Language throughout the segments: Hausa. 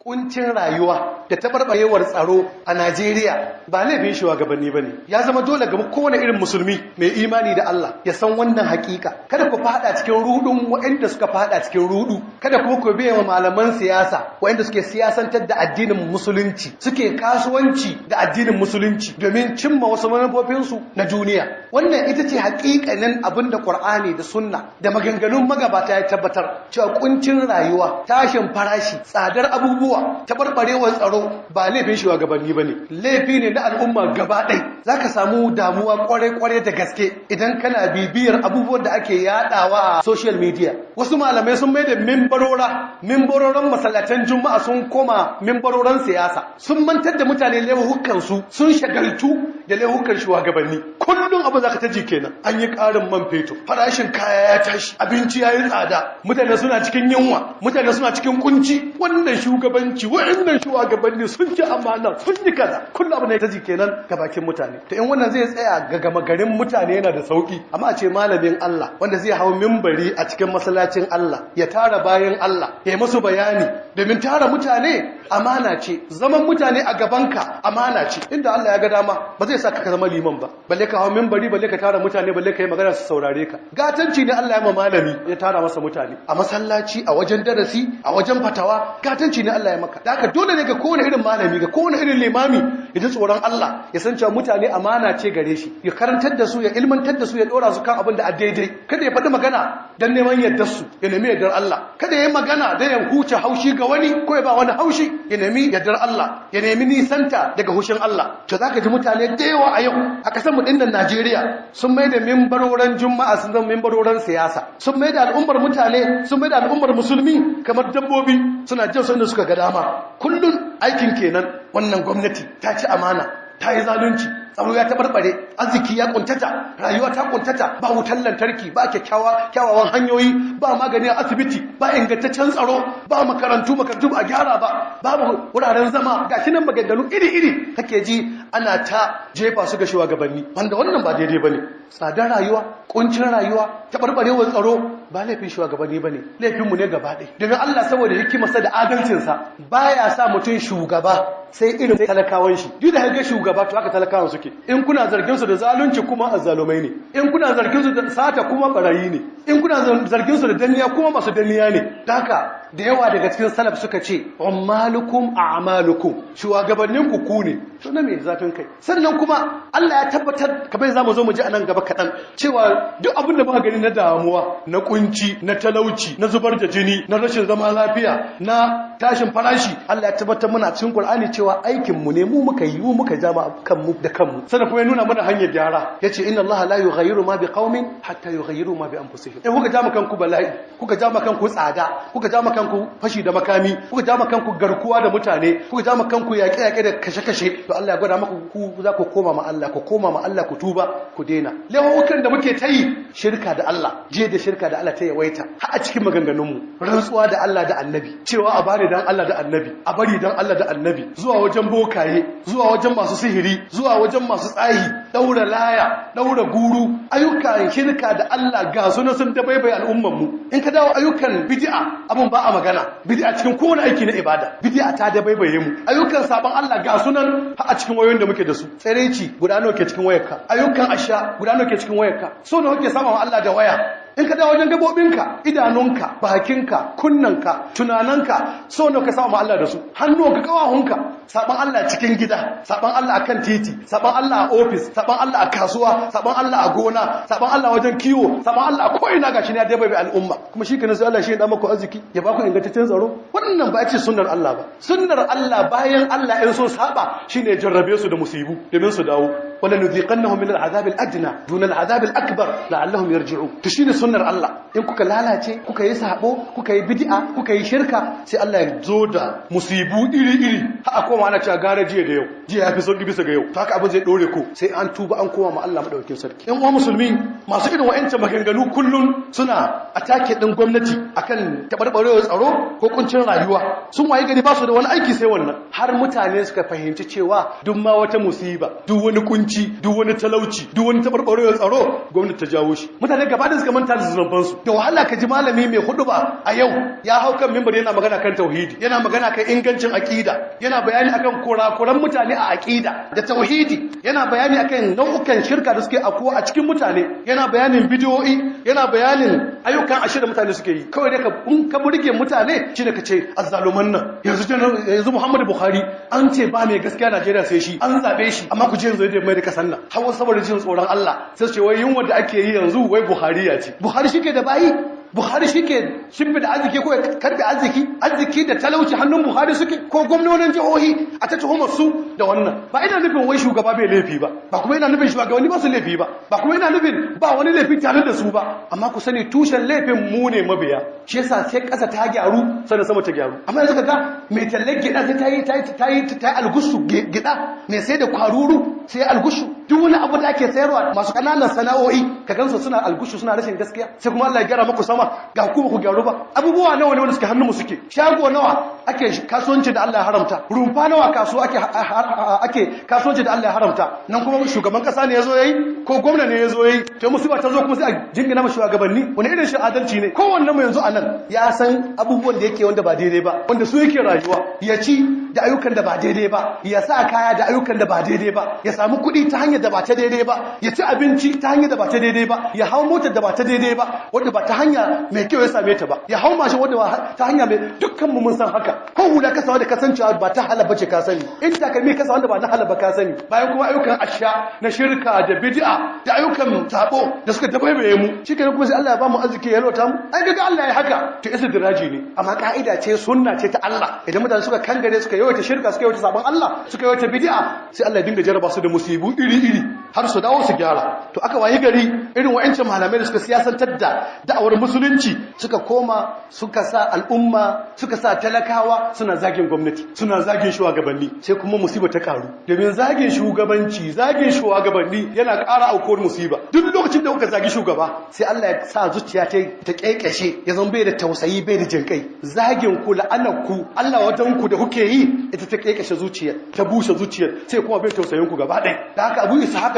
kuncin rayuwa da tabarbarewar tsaro a Najeriya ba laifin shugabanni bane. Ya zama dole ga kowane irin musulmi mai imani da Allah ya san wannan hakika. Kada ku fada cikin rudun waɗanda suka fada cikin rudu. Kada kuma ku biye wa malaman siyasa waɗanda suke siyasantar da addinin musulunci, suke kasuwanci da addinin musulunci domin cimma wasu manufofinsu na duniya. Wannan ita ce hakikanin abin da Qur'ani da Sunna da maganganun magabata ya tabbatar cewa kuncin rayuwa, tashin farashi, tsadar abubuwa, tabarbarewar tsaro ba laifin shugabanni bane. Laifi ne na al'umma gaba ɗaya. Zaka samu damuwa kware da gaske idan kana bibiyar abubuwan da ake yadawa a social media. Wasu malamai sun mai da mimbaroran masallatan juma'a sun koma mimbaroran siyasa. Sun mantar da mutane laifukan su, sun shagaltu da laifukan shugabanni. Kullum abu zaka ta ji kenan. An yi ƙarin man fetur, farashin kaya ya tashi, abinci ya yi tsada, mutane suna cikin yunwa, mutane suna cikin kunci. Wannan shugabanci, wa'annan shugabanni sun ci amana, sun yi kaza. Kullum abu ne ta ji kenan ga bakin mutane. To in wannan zai tsaya ga gama garin mutane yana da sauki, amma a ce malamin Allah wanda zai hau mimbari a cikin masallacin Allah ya tara bayan Allah ya yi musu bayani, domin tara mutane amana ce, zaman mutane a gabanka amana ce. Inda Allah ya ga dama ba zai saka ka zama liman ba, balle ka hau mimbari, balle ka tara mutane, balle ka yi magana su saurare ka. Gatanci ne Allah ya ma malami ya tara masa mutane a masallaci, a wajen darasi, a wajen fatawa. Gatanci ne Allah ya maka. Da haka dole ne ga kowane irin malami, ga kowane irin limami ya ji tsoron Allah, ya san cewa mutane amana ce gare shi, ya karantar da su, ya ilmantar da su, ya dora su kan abin da a daidai. Kada ya faɗi magana dan neman yardar su, ya nemi yardar Allah. Kada ya yi magana dan ya huce haushi ga wani ko ya ba wani haushi, ya nemi yardar Allah, ya nemi nisanta daga hushin Allah. To zaka ji mutane da yawa a yau a kasar mu dinnan Najeriya sun mai da mimbaroran juma'a, sun zama mimbaroran siyasa, sun mai da al'ummar mutane, sun mai da al'ummar musulmi kamar dabbobi, suna jin sun da suka ga dama. Kullun aikin kenan. Wannan gwamnati ta ci amana, ta yi zalunci, tsaro ya tabarbare, arziki ya kuntata, rayuwa ta kuntata, ba wutar lantarki, ba kyawawan hanyoyi, ba magani a asibiti, ba ingantaccen tsaro, ba makarantu a gyara ba, babu wuraren zama. Gashi nan maganganu iri-iri kake ji ana ta jefa su ga shugabanni, wanda wannan ba daidai bane. Tsadar rayuwa, kuncin rayuwa, tabarbarewar tsaro ba laifin shugabanni bane, laifinmu ne gaba ɗaya. Domin Allah saboda hikimarsa da adalcinsa baya sa mutum shugaba sai irin talakawan shi. Duk da ga shugaba to haka talakawan suke. In kuna zargin su da zalunci kuma azzalumai ne. In kuna zargin su da sata kuma barayi ne. In kuna zargin su da danniya kuma masu danniya ne. Haka da yawa daga cikin salaf suka ce ummalukum a'malukum, shugabannin ku ne. To na me zafin kai? Sannan kuma Allah ya tabbatar, kamar zamu zo mu ji anan gaba kadan, cewa duk abin da muka gani na damuwa, na kunci, na talauci, na zubar da jini, na rashin zama lafiya, na tashin farashi, Allah ya tabbatar mana cikin Qur'ani cewa aikin mu ne, mu muka yi, mu muka jama kanmu da kanmu. Sannan kuma ya nuna mana hanyar gyara. Yace inna Allah la yughayyiru ma biqaumin hatta yughayyiru ma bi anfusihim. In kuka jama kanku bala'i, kuka jama kanku tsada, kuka jama kanku fashi da makami, kuka jama kanku garkuwa da mutane, kuka jama kanku yaƙe-yaƙe da kashe-kashe, to Allah ya gwada maka ku za ku koma ma Allah, ku koma ma Allah, ku tuba, ku daina. Lewukan da muke ta yi, shirka da Allah, je da shirka da Allah ta yawaita, har a cikin maganganunmu, rantsuwa da Allah da Annabi, cewa a bari dan Allah da Annabi, a bari dan Allah da Annabi, zuwa wajen bokaye, zuwa wajen masu sihiri, zuwa wajen masu tsahi, daura laya, daura guru, ayyukan shirka da Allah ga sunan sun dabaibai al'umman mu. In ka dawo ayyukan bid'a, abun ba a magana. Bid'a cikin kowane aiki na ibada, bid'a ta dabaibaye mu. Ayyukan saban Allah ga sunan har a cikin wayoyin da muke da su. Tsareci guda nawa ke cikin wayarka? Ayyukan asha guda nawa ke cikin wayarka? So nawa kake sama Allah da waya? In ka dawo wajen gabobinka, idanunka, bakinka, kunnanka, tunananka, so nawa ka sama Allah da su? Hannuwanka, kawahunka, saban Allah cikin gida, saban Allah akan titi, saban Allah a ofis, saban Allah a kasuwa, saban Allah a gona, saban Allah wajen kiwo, saban Allah a ko'ina gashi ne ya dabaibe al'umma. Kuma shi kenan sai Allah shi ya da maku arziki, ya ba ku ingantaccen tsaro. Wannan ba ce sunnar Allah ba. Sunnar Allah bayan Allah in so saba shine jarrabe su da musibu domin su dawo. Wala nuziqannahum min al'azab al'adna dun al'azab al'akbar la'allahum yarji'un. To shine sunnar Allah. In kuka lalace, kuka yi sabo, kuka yi bid'a, kuka yi shirka, sai Allah ya zo da musibu iri-iri. Ha koma ana cewa gara jiya da yau. Jiya yafi sauki bisa ga yau. To haka abin zai dore ku sai an tuba an koma ma Allah madaukakin sarki. In uwa musulmi masu irin wa'ancan maganganu kullun suna atake din gwamnati akan tabarbarewar tsaro ko kuncin rayuwa. Sun waye gari ba su da wani aiki sai wannan. Har mutane suka fahimci cewa duk ma wata musiba, duk wani kunci kunci duk wani talauci duk wani tabarbarewar tsaro gwamnati ta jawo shi mutane gaba da suka manta da zunuban su da wahala ka ji malami mai huduba a yau ya hau kan mimbar yana magana kan tauhidi yana magana kan ingancin aqida yana bayani akan kurakuran mutane a aqida da tauhidi yana bayani akan nau'ukan shirka da suke akuwa a cikin mutane yana bayanin bidiyoyi yana bayanin ayyukan ashir da mutane suke yi kawai dai ka burge mutane shine ka ce azzaluman nan yanzu Muhammadu Buhari an ce ba mai gaskiya Najeriya sai shi an zabe shi amma ku je yanzu da mai da kasan nan hawa saboda jin tsoron Allah sai su ce wai yunwa da ake yi yanzu wai Buhari ya ce Buhari shike da bayi Buhari shike shimfi da arziki ko karbe arziki da talauci hannun Buhari suke ko gwamnonin jihohi a ta tuhumar su da wannan ba ina nufin wai shugaba bai laifi ba ba kuma ina nufin shugabanni ba su laifi ba ba kuma ina nufin ba wani laifi tare da su ba amma ku sani tushen laifin mu ne mabiya shi yasa sai kasa ta gyaru sannan sama ta gyaru amma yanzu kaga mai tallar gida sai ta yi algushu gida mai sai da kwaruru sai algushu duk wani abu da ake sayarwa masu kananan sana'o'i ka gansu suna algushu suna rashin gaskiya sai kuma Allah ya gyara muku sama ga ku gyaru ba abubuwa nawa ne wanda suke hannun mu suke shago nawa ake kasuwanci da Allah ya haramta rumfa nawa kasuwa ake kasuwanci da Allah ya haramta nan kuma shugaban kasa ne yazo yayi ko gwamna ne yazo yayi to musiba ta zo kuma sai a jingina mashi shugabanni wani irin shi adalci ne kowanne mu yanzu anan ya san abubuwan da yake wanda ba daidai ba wanda su yake rayuwa ya ci da ayyukan da ba daidai ba ya sa kaya da ayyukan da ba daidai ba ya samu kuɗi ta hanyar da ba ta daidai ba ya ci abinci ta hanyar da ba ta daidai ba ya hau motar da ba ta daidai ba wanda ba ta hanya mai kyau ya same ta ba ya hau mashin wanda ba ta hanya mai dukkan mu mun san haka ko hula kasawa da kasancewa ba ta halaba ce ka sani in takalmi kasawa wanda ba na halaba ka sani bayan kuma ayyukan asha na shirka da bid'a da ayyukan sabo da suka dabaibaye mu shikenan kuma sai Allah ya ba mu arziki ya lota mu ai ga Allah ya haka to istidraji ne amma ka'ida ce sunna ce ta Allah idan mutane suka kangare suka yawaita shirka suka yawaita sabon Allah suka yawaita bid'a sai Allah ya dinga jarraba su da musibu iri har su dawo su gyara to aka wayi gari irin wa'ancin malamai da suka siyasantar da da'awar musulunci suka koma suka sa al'umma suka sa talakawa suna zagin gwamnati suna zagin shugabanni sai kuma musiba ta karu domin zagin shugabanci zagin shugabanni yana ƙara aukuwar musiba duk lokacin da kuka zagi shugaba sai Allah ya sa zuciya ta kekeshe ya zama bai da tausayi bai da jinkai zagin ku la'anar ku Allah wajen ku da kuke yi ita ta kekeshe zuciya ta bushe zuciya sai kuma bai tausayin ku gaba ɗaya da haka Abu Ishaq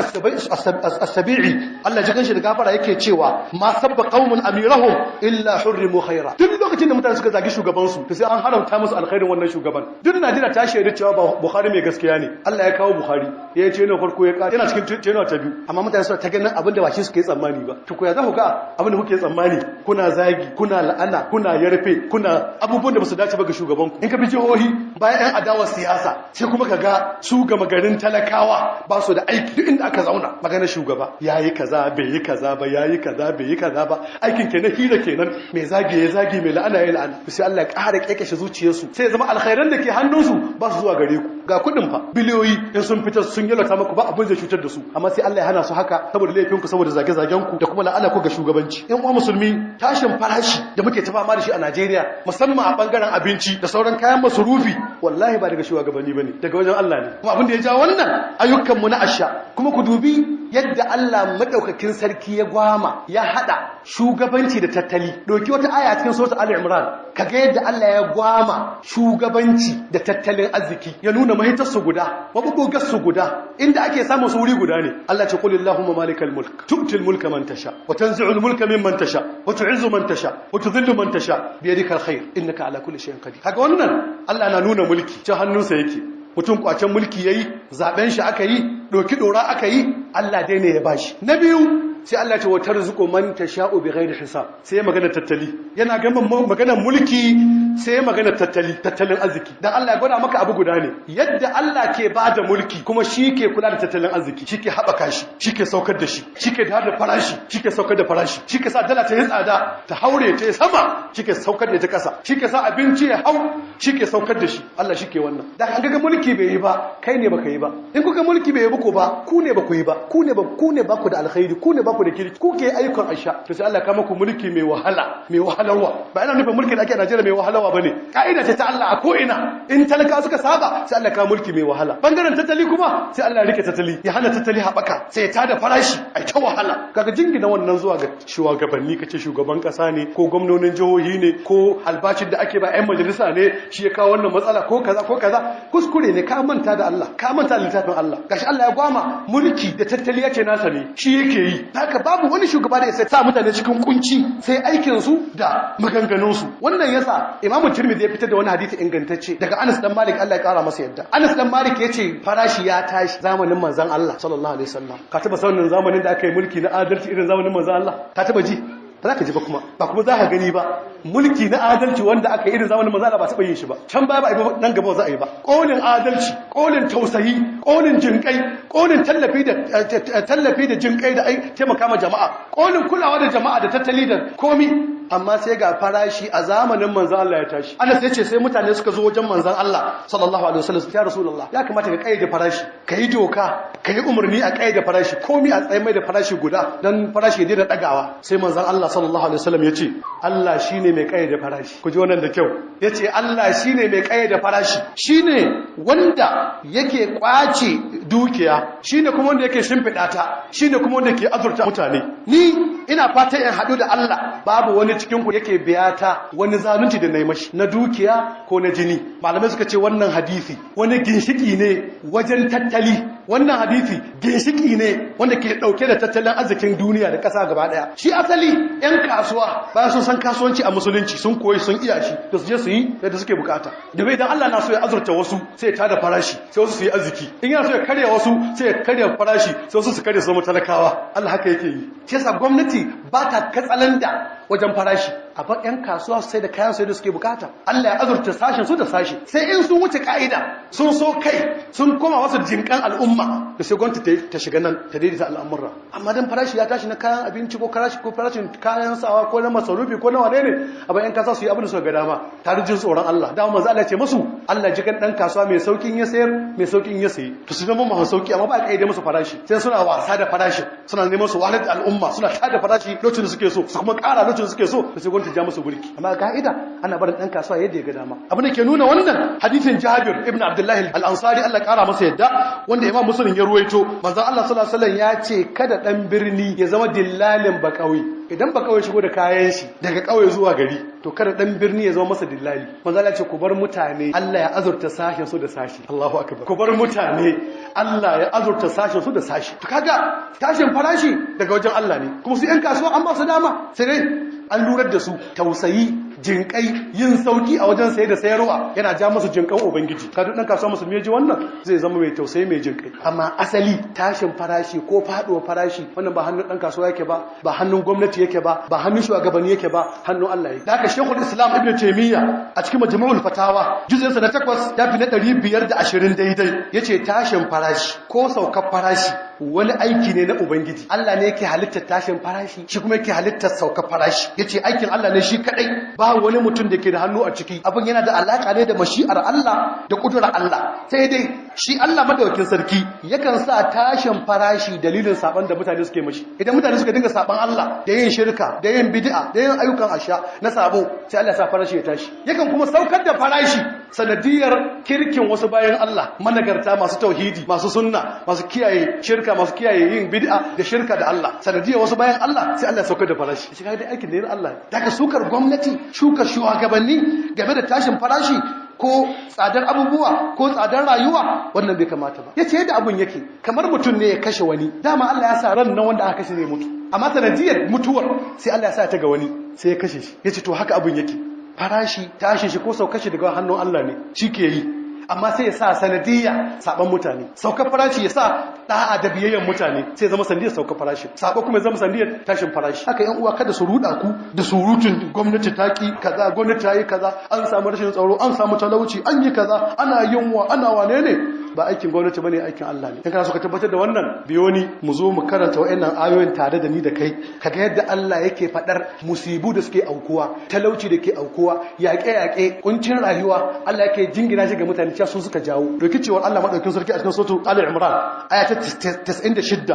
as-Sabi'i Allah ya kanshi da gafara yake cewa ma sabba qaumun amirahum illa hurrimu khaira duk lokacin da mutane suka zagi shugaban su to sai an haramta musu alkhairin wannan shugaban duk Najeriya ta shaida cewa Bukhari mai gaskiya ne Allah ya kawo Bukhari ya ce ne farko ya yana cikin cewa ta biyu amma mutane suna ta ganin abin da ba shi suke tsammani ba to ko ya za ku ga abin da kuke tsammani kuna zagi kuna la'ana kuna yarfe kuna abubuwan da ba su dace ba ga shugaban ku in ka bi jihohi bayan yan adawar siyasa sai kuma ka ga su gama garin talakawa ba su da aiki duk inda aka zauna maganar shugaba yayi kaza bai yi kaza ba yayi kaza bai yi kaza ba aikin kenan hira kenan mai zagi ya zagi mai la'ana ya la'ana sai Allah ya ƙara kekeshe zuciyarsu sai zama alkhairan da ke hannunsu ba su zuwa gare ku ga kudin fa biliyoyi in sun fitar sun yalata muku ba abin zai cutar da su amma sai Allah ya hana su haka saboda laifin ku saboda zage-zagen ku da kuma la'ana ku ga shugabanci in uwa musulmi tashin farashi da muke ta fama da shi a Najeriya musamman a bangaren abinci da sauran kayan masarufi wallahi ba daga shugabanni bane daga wajen Allah ne kuma abin da ya ja wannan ayyukan mu na asha kuma ku dubi yadda Allah madaukakin sarki ya gwama ya hada shugabanci da tattali doki wata aya cikin suratul Ali Imran kaga yadda Allah ya gwama shugabanci da tattalin arziki ya nuna mahitar su guda mabugogar su guda inda ake samun su wuri guda ne Allah ce qul illahumma malikal mulk tu'til mulka man tasha wa tanzi'ul mulka mimman tasha wa tu'izzu man tasha wa tudhillu man tasha bi yadikal khair innaka ala kulli shay'in qadir kaga wannan Allah na nuna mulki ta hannunsa yake mutum kwacen mulki yayi zaben shi aka yi doki dora aka yi Allah dai ne ya bashi na biyu sai Allah ce wa tarzuqu man tasha'u bighairi hisab sai magana tattali yana ga maganar mulki sai magana tattalin arziki dan Allah ya gwada maka abu guda ne yadda Allah ke bada mulki kuma shi ke kula da tattalin arziki shi ke haɓaka shi shi ke saukar da shi shi ke da farashi shi ke saukar da farashi shi ke sa dala ta yi tsada ta haure ta yi sama shi ke saukar da ta kasa shi ke sa abinci ya hau shi ke saukar da shi Allah shi ke wannan da an ga mulki bai yi ba kai ne baka yi ba in kuka mulki bai yi ba ko ba ku ne ba ku yi ba ku ne ba ku da alkhairi ku ne ba ba ku da kirki ku ke ayyukan aisha to sai Allah ya kama ku mulki mai wahala mai wahalarwa ba ina nufin mulkin da ake a Najeriya mai wahalarwa bane kaida ce ta Allah a ko ina in talaka suka saba sai Allah ya kama mulki mai wahala bangaren tattali kuma sai Allah ya rike tattali ya hana tattali haɓaka sai ya tada farashi ai ta wahala kaga jingina wannan zuwa ga shugabanni kace shugaban kasa ne ko gwamnonin jihohi ne ko albashin da ake ba 'yan majalisa ne shi ya kawo wannan matsala ko kaza kuskure ne ka manta da Allah ka manta da littafin Allah gashi Allah ya gwama mulki da tattali yake nasa ne shi yake yi haka babu wani shugaba da ya sa mutane cikin kunci sai aikin su da maganganun su wannan yasa Imam Tirmidhi ya fitar da wani hadisi ingantacce daga Anas dan Malik Allah ya kara masa yadda Anas dan Malik yace farashi ya tashi zamanin manzon Allah sallallahu alaihi wasallam ka taba sanin zamanin da aka yi mulki na adalci irin zamanin manzon Allah ka taba ji ba za ka ji ba kuma za ka gani ba mulki na adalci wanda aka yi irin zamanin manzo Allah ba taɓa yin shi ba can baya ba a yi ba nan gaba za a yi ba ƙolin adalci ƙolin tausayi ƙolin jinƙai ƙolin tallafi da jinƙai da taimaka ma jama'a ƙolin kulawa da jama'a da tattali da komi amma sai ga farashi a zamanin manzon Allah ya tashi Anas yace sai mutane suka zo wajen manzon Allah sallallahu alaihi wasallam ya rasulullah ya kamata ka kaide farashi kai doka kai umarni a kaide farashi komai a tsaye mai da farashi guda dan farashi ya daina dagawa sai manzon Allah sallallahu alaihi wasallam yace Allah shine mai kaide farashi ku ji wannan da kyau yace Allah shine mai kaide farashi shine wanda yake kwace dukiya shine kuma wanda yake shimfida ta shine kuma wanda yake azurta mutane ni ina fata in haɗu da Allah babu wani cikin ku yake biya ta wani zalunci da nayi mashi na dukiya ko na jini malamai suka ce wannan hadisi wani ginshiki ne wajen tattali wannan hadisi ginshiki ne wanda ke dauke da tattalin arzikin duniya da ƙasa gaba daya shi asali yan kasuwa bayan sun san kasuwanci a musulunci sun koyi sun iya shi da su je su yi yadda suke bukata da bai dan Allah na so ya azurta wasu sai ya tada farashi sai wasu su yi arziki in yana so ya karya wasu sai ya karya farashi sai wasu su karya su zama talakawa Allah haka yake yi shi yasa gwamnati ba ta katsalanda wajen farashi a ba yan kasuwa sai da kayan sai da suke bukata Allah ya azurta sashin su da sashi sai in sun wuce ka'ida sun so kai sun koma wasu jinkan al'umma da sai gwamnati ta shiga nan ta daidaita al'amura amma dan farashi ya tashi na kayan abinci ko farashin kayan sawa ko na masarufi ko na wane ne a ba yan kasuwa su yi abin da suka ga dama tare jin tsoron Allah dama manzo Allah ya ce musu Allah jikan dan kasuwa mai saukin ya sayar mai saukin ya sayi to su zama masu sauki amma ba a kaide musu farashi sai suna wasa da farashi suna neman su wahalar al'umma suna tada farashi lokacin da suke so su kuma ƙara lokacin da suke so da sai gwamnati ja musu burki amma ka'ida ana barin dan kasuwa yadda ya ga dama abin da ke nuna wannan hadisin Jabir ibn Abdullah al-Ansari Allah ƙara masa yadda wanda Imam Muslim ya ruwaito manzon Allah sallallahu alaihi wasallam ya ce kada dan birni ya zama dillalin bakauye idan bakauye shigo da kayan shi daga kauye zuwa gari to kada dan birni ya zama masa dillali manzo Allah ce ku bar mutane Allah ya azurta sashin su da sashi Allahu akbar ku bar mutane Allah ya azurta sashin su da sashi to kaga tashin farashi daga wajen Allah ne kuma su yan kasuwa an ba su dama sai dai an lurar da su tausayi jinkai yin sauki a wajen saye da sayarwa yana ja musu jinkan ubangiji ka duk dan kasuwa musulmi ji wannan zai zama mai tausayi mai jinkai amma asali tashin farashi ko faduwar farashi wannan ba hannun dan kasuwa yake ba hannun gwamnati yake ba hannun shugabanni yake ba hannun Allah yake haka Sheikhul Islam Ibn Taymiyyah a cikin Majmu'ul Fatawa juz'in sa na 8 yafi na 520 daidai yace tashin farashi ko saukar farashi wani aiki ne na ubangiji Allah ne yake halittar tashin farashi shi kuma yake halittar saukar farashi yace aikin Allah ne shi kadai ba wani mutum da ke da hannu a ciki abin yana da alaka ne da mashi'ar Allah da kudurar Allah sai dai shi Allah madaukakin sarki yakan sa tashin farashi dalilin saban da mutane suke mashi idan mutane suka dinga saban Allah da yin shirka da yin bid'a da yin ayyukan asha na sabo sai Allah ya sa farashi ya tashi yakan kuma saukar da farashi sanadiyar kirkin wasu bayan Allah managarta masu tauhidi masu sunna masu kiyaye shirka masu kiyaye yin bid'a da shirka da Allah sanadiyar wasu bayan Allah sai Allah ya saukar da farashi shi ga dai aikin da Allah daga sukar gwamnati shuka shugabanni game da tashin farashi ko tsadar abubuwa ko tsadar rayuwa wannan bai kamata ba yace yadda abun yake kamar mutum ne ya kashe wani dama Allah ya sa ran nan wanda aka kashe zai mutu amma sanadiyar mutuwar sai Allah ya sa ta ga wani sai ya kashe shi yace to haka abun yake farashi tashi shi ko sauka shi daga hannun Allah ne shi ke yi amma sai ya sa sanadiyya saban mutane saukar farashi ya sa da'a da biyayyen mutane sai zama sanadiyar saukar farashi sabo kuma ya zama sanadiyar tashin farashi haka yan uwa kada su ruda ku da surutun gwamnati taki kaza gwamnati tayi kaza an samu rashin tsaro an samu talauci an yi kaza ana yunwa ana wane ne ba aikin gwamnati bane aikin Allah ne in kana so ka tabbatar da wannan biyo ni mu zo mu karanta wayannan ayoyin tare da ni da kai kaga yadda Allah yake fadar musibu da suke aukuwa talauci da ke aukuwa yaƙe-yaƙe kuncin rayuwa Allah yake jingina shi ga mutane cewa su suka jawo rikicewar Allah madaukakin sarki a cikin suratul al-imran aya ta 96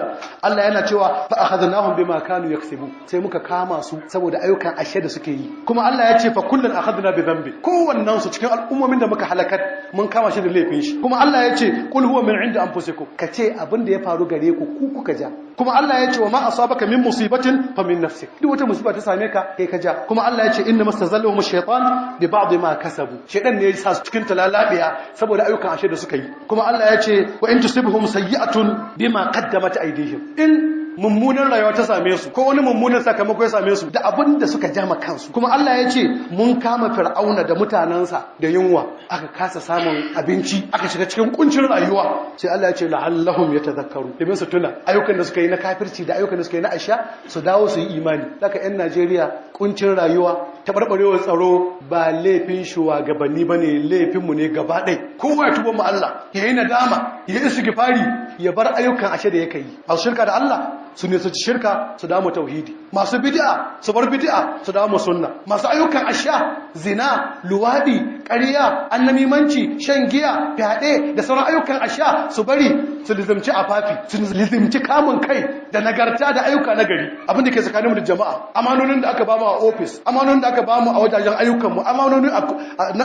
Allah yana cewa fa akhadnahum bima kanu yaksubu sai muka kama su saboda ayyukan ashe da suke yi kuma Allah ya ce fa kullun akhadna bi dhanbi kowannen su cikin al'ummomin da muka halakar mun kama shi da laifin shi kuma Allah ya ce qul huwa min inda anfusikum kace abin da ya faru gare ku kuka ja kuma Allah ya ce wa ma asabaka min musibatin fa min nafsik duk wata musiba ta same ka kai ka ja kuma Allah ya ce inna mastazallahum ash-shaytan bi ba'd ma kasabu shedan ne ya sa su cikin talalabiya saboda ayyukan ashe da suka yi kuma Allah ya ce wa in tusibhum sayyi'atun bima qaddamat aydihim in mummunan rayuwa ta same su ko wani mummunan sakamako ya same su da abin da suka jama kansu kuma Allah ya ce mun kama fir'auna da mutanansa da yunwa aka kasa samun abinci aka shiga cikin kuncin rayuwa sai Allah ya ce la'allahum yatadhakkaru domin su tuna ayyukan da suka yi na kafirci da ayyukan da suka yi na asha su dawo su yi imani daga yan Najeriya kuncin rayuwa tabarbarewar tsaro ba laifin shugabanni bane laifin mu ne gaba ɗaya kowa ya tuba mu Allah ya yi nadama ya yi istighfari ya bar ayyukan ashe da yake yi a shirka da Allah su ne su ci shirka su damu tauhidi masu bid'a su bar bid'a su damu sunna masu ayyukan asha zina luwadi ƙarya annamimanci shan giya fyaɗe da sauran ayyukan asha su bari su lizimci afafi su lizimci kamun kai da nagarta da ayyuka na gari abin da ke tsakaninmu da jama'a amanonin da aka bamu a ofis amanonin da aka bamu a wajajen ayyukanmu amanoni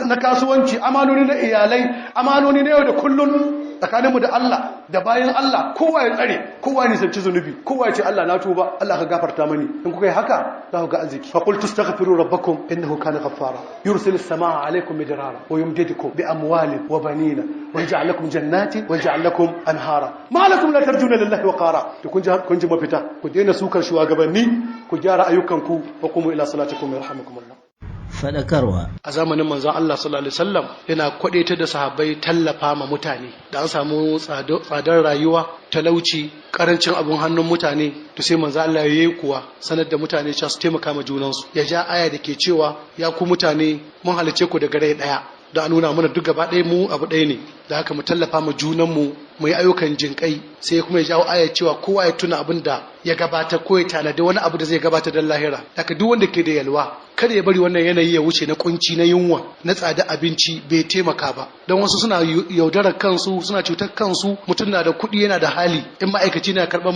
na kasuwanci amanoni na iyalai amanoni na yau da kullun tsakaninmu da Allah da bayan Allah kowa ya tsare kowa ya nisanci zunubi kowa ya ce Allah na tuba Allah ka gafarta mani in kuka yi haka za ku ga arziki fa qul tastaghfiru rabbakum innahu kana ghaffara yursilu as-samaa 'alaykum midrara wa yumdidukum bi amwalin wa banina wa yaj'al lakum jannatin wa yaj'al lakum anhara ma lakum la tarjuna lillahi waqara to kun ji mafita ku daina sukar shugabanni ku gyara ayyukanku wa qumu ila salatikum yarhamukumullah fadakarwa a zamanin manzon Allah sallallahu alaihi wasallam yana kwadaitar da sahabbai tallafa ma mutane da an samu tsadar rayuwa talauci karancin abun hannun mutane to sai manzon Allah yayi kuwa sanar da mutane cewa su taimaka ma junansu ya ja aya da ke cewa ya ku mutane mun halice ku daga rai daya da a nuna mana duk gaba ɗaya mu abu ɗaya ne da haka mu tallafa ma junanmu mu yi ayyukan jinƙai sai kuma ya jawo ayar cewa kowa ya tuna abin da ya gabata ko ya tanadi wani abu da zai gabata don lahira daga duk wanda ke da yalwa kada ya bari wannan yanayi ya wuce na kunci na yunwa na tsada abinci bai taimaka ba don wasu suna yaudarar kansu suna cutar kansu mutum na da kuɗi yana da hali in ma'aikaci na karɓar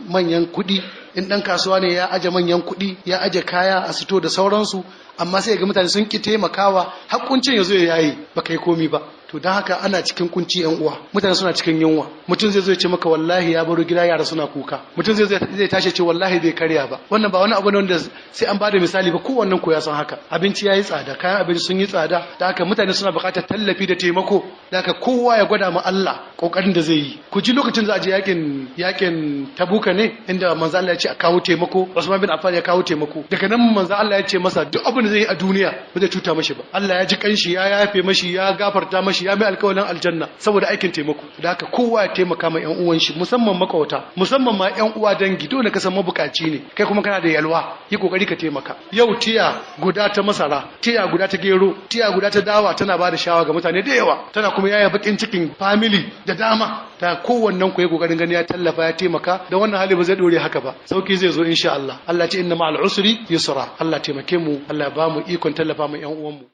manyan kuɗi in ɗan kasuwa ne ya aje manyan kuɗi ya aje kaya a sito da sauransu amma sai ga mutane sun ki taimakawa har kuncin ya zo ya yayi ba kai komi ba to don haka ana cikin kunci yan uwa mutane suna cikin yunwa mutum zai zo ya ce maka wallahi ya baro gida yara suna kuka mutum zai tashi ce wallahi bai karya ba wannan ba wani abu ne wanda sai an bada misali ba kowannen ko ya san haka abinci yayi tsada kayan abinci sun yi tsada da haka mutane suna buƙatar tallafi da taimako da haka kowa ya gwada ma Allah kokarin da zai yi ku ji lokacin da a je yakin Tabuka ne inda manzo Allah ya ce a kawo taimako Usman bin Affan ya kawo taimako daga nan manzo Allah ya ce masa duk abin da zai yi a duniya ba zai cuta mashi ba Allah ya ji kanshi ya yafe mashi ya gafarta mashi ya mai alƙawarin aljanna saboda aikin taimako da haka kowa ya taimaka ma ƴan uwan shi musamman makawata musamman ma ƴan uwa dangi dole ka san mabukaci ne kai kuma kana da yalwa yi kokari ka taimaka yau tiya guda ta masara tiya guda ta gero tiya guda ta dawa tana ba da shawa ga mutane da yawa tana kuma yaya bakin cikin family da dama ta kowannen ku yi kokarin gani ya tallafa ya taimaka da wannan hali ba zai dore haka ba sauki zai zo insha Allah Allah ce inna ma'al usri yusra Allah taimake mu Allah ba mu ikon tallafa mu ƴan uwan mu